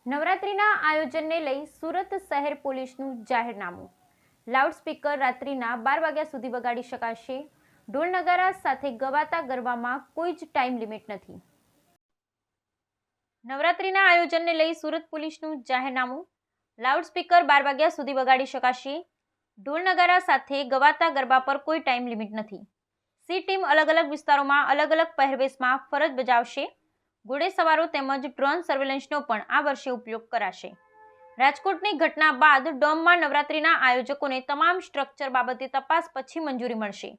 નવરાત્રિના આયોજનને લઈ સુરત શહેર પોલીસનું જાહેરનામું। લાઉડસ્પીકર રાત્રિના 12 વાગ્યા સુધી વગાડી શકાશે। ઢોલ નગારા સાથે ગવાતા ગરબામાં કોઈ જ ટાઈમ લિમિટ નથી। નવરાત્રિના આયોજનને લઈ સુરત પોલીસનું જાહેરનામું। લાઉડસ્પીકર 12 વાગ્યા સુધી વગાડી શકાશે। ઢોલ નગારા સાથે ગવાતા ગરબા પર કોઈ ટાઈમ લિમિટ નથી। સી ટીમ અલગ અલગ વિસ્તારોમાં અલગ અલગ પહેરવેશમાં ફરજ બજાવશે। ઘોડેસવારો તેમજ ડ્રોન સર્વેલન્સનો પણ આ વર્ષે ઉપયોગ કરાશે। રાજકોટની ઘટના બાદ ડોમમાં નવરાત્રિના આયોજકોને તમામ સ્ટ્રક્ચર બાબતે તપાસ પછી મંજૂરી મળશે।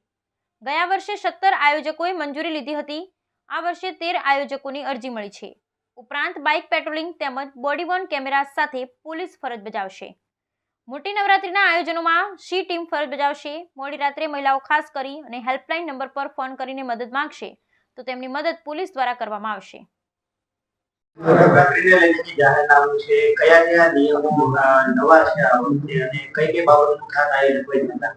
ગયા વર્ષે 17 આયોજકોએ મંજૂરી લીધી હતી। આ વર્ષે 13 આયોજકોની અરજી મળી છે। ઉપરાંત બાઇક પેટ્રોલિંગ તેમજ બોડી વોર્ન કેમેરા સાથે પોલીસ ફરજ બજાવશે। મોટી નવરાત્રિના આયોજનોમાં સી ટીમ ફરજ બજાવશે। મોડી રાત્રે મહિલાઓ ખાસ કરી અને હેલ્પલાઇન નંબર પર ફોન કરીને મદદ માંગશે તો તેમની મદદ પોલીસ દ્વારા કરવામાં આવશે। નવરાત્રિને લઈને જે જાહેરનામું છે, કયા નિયમો નવા છે આ વખતે અને કઈ બાબતનું ખાસ આયોજન હતા?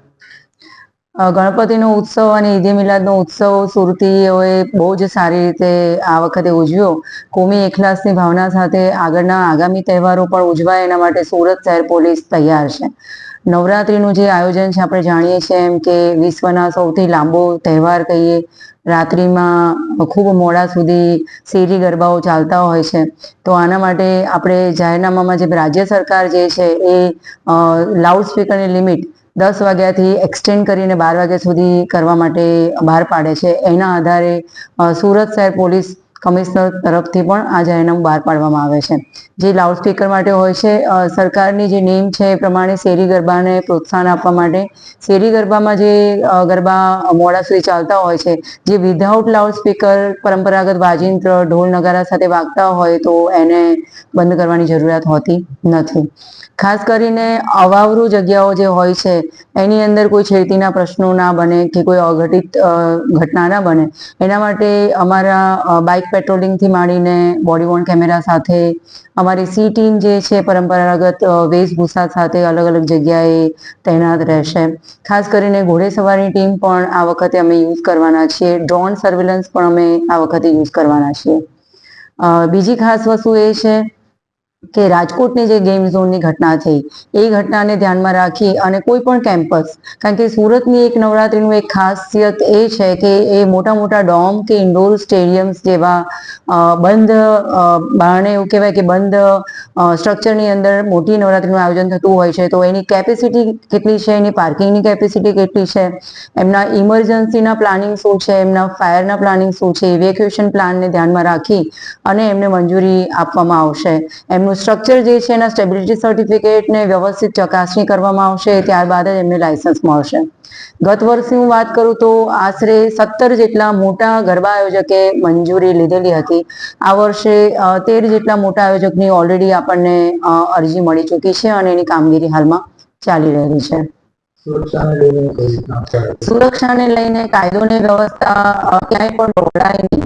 ગણપતિનો ઉત્સવ અને ઈદે મિલાદનો ઉત્સવ સુરતીઓએ બહુ જ સારી રીતે આ વખતે ઉજવ્યો। કોમી એકલાસની ભાવના સાથે આગળના આગામી તહેવારો પણ ઉજવાય એના માટે સુરત શહેર પોલીસ તૈયાર છે। નવરાત્રિનું જે આયોજન છે આપણે જાણીએ છીએ એમ કે વિશ્વના સૌથી લાંબો તહેવાર કહીએ। રાત્રિમાં ખૂબ મોડા સુધી શેરી ગરબાઓ ચાલતા હોય છે। તો આના માટે આપણે જાહેરનામામાં જે રાજ્ય સરકાર જે છે એ લાઉડસ્પીકરની લિમિટ 10 વાગ્યાથી એક્સટેન્ડ કરીને 12 વાગ્યા સુધી કરવા માટે બહાર પાડે છે। એના આધારે સુરત શહેર પોલીસ કમિશનર તરફથી પણ આ જાહેરનામું બહાર પાડવામાં આવે છે। જે લાઉડસ્પીકર માટે હોય છે, સરકારની જે નેમ છે એ પ્રમાણે શેરી ગરબાને પ્રોત્સાહન આપવા માટે શેરી ગરબામાં જે ગરબા મોડા સુધી ચાલતા હોય છે, જે વિધાઉટ લાઉડસ્પીકર પરંપરાગત વાજિંત્ર ઢોલ નગારા સાથે વાગતા હોય તો એને બંધ કરવાની જરૂરિયાત હોતી નથી। ખાસ કરીને અવાવરૂ જગ્યાઓ જે હોય છે એની અંદર કોઈ છેડતીના પ્રશ્નો ના બને કે કોઈ અઘટિત ઘટના ના બને એના માટે અમારા બાઇક પેટ્રોલિંગથી માંડીને બોડી વોર્ન કેમેરા સાથે અમારી સી ટીમ જે છે પરંપરાગત વેશભૂષા સાથે અલગ અલગ જગ્યાએ તૈનાત રહેશે। ખાસ કરીને ઘોડેસવારની ટીમ પણ આ વખતે અમે યુઝ કરવાના છીએ। ડ્રોન સર્વેલન્સ પણ અમે આ વખતે યુઝ કરવાના છીએ। બીજી ખાસ વસ્તુ એ છે કે રાજકોટની જે ગેમ ઝોનની ઘટના થઈ એ ઘટનાને ધ્યાનમાં રાખી અને કોઈ પણ કેમ્પસ, કારણ કે સુરતની એક નવરાત્રિનું એક ખાસિયત એ છે કે એ મોટા મોટા ડોમ કે ઇન્ડોર સ્ટેડિયમ્સ જેવા બંધ બારણે એવું કહેવાય કે બંધ સ્ટ્રક્ચરની અંદર મોટી નવરાત્રિનું આયોજન થતું હોય છે। તો એની કેપેસિટી કેટલી છે, એની પાર્કિંગની કેપેસિટી કેટલી છે, એમના ઇમરજન્સીના પ્લાનિંગ શું છે, એમના ફાયરના પ્લાનિંગ શું છે, ઇવેક્યુએશન પ્લાનને ધ્યાનમાં રાખી અને એમને મંજૂરી આપવામાં આવશે। એમનું સ્ટ્રક્ચર જે છે એના સ્ટેબિલિટી સર્ટિફિકેટને વ્યવસ્થિત ચકાસણી કરવામાં આવશે, ત્યારબાદ જ એમને લાયસન્સ મળશે। ગત વર્ષની હું વાત કરું તો આશરે 17 જેટલા મોટા ગરબા આયોજકે મંજૂરી લીધેલી હતી। આ વર્ષે 13 જેટલા મોટા આયોજકની ઓલરેડી આપણને અરજી મળી ચૂકી છે અને એની કામગીરી હાલમાં ચાલી રહી છે। સુરક્ષાને લઈને કાયદો ને વ્યવસ્થા ક્યાંય પણ દોડાય નહીં।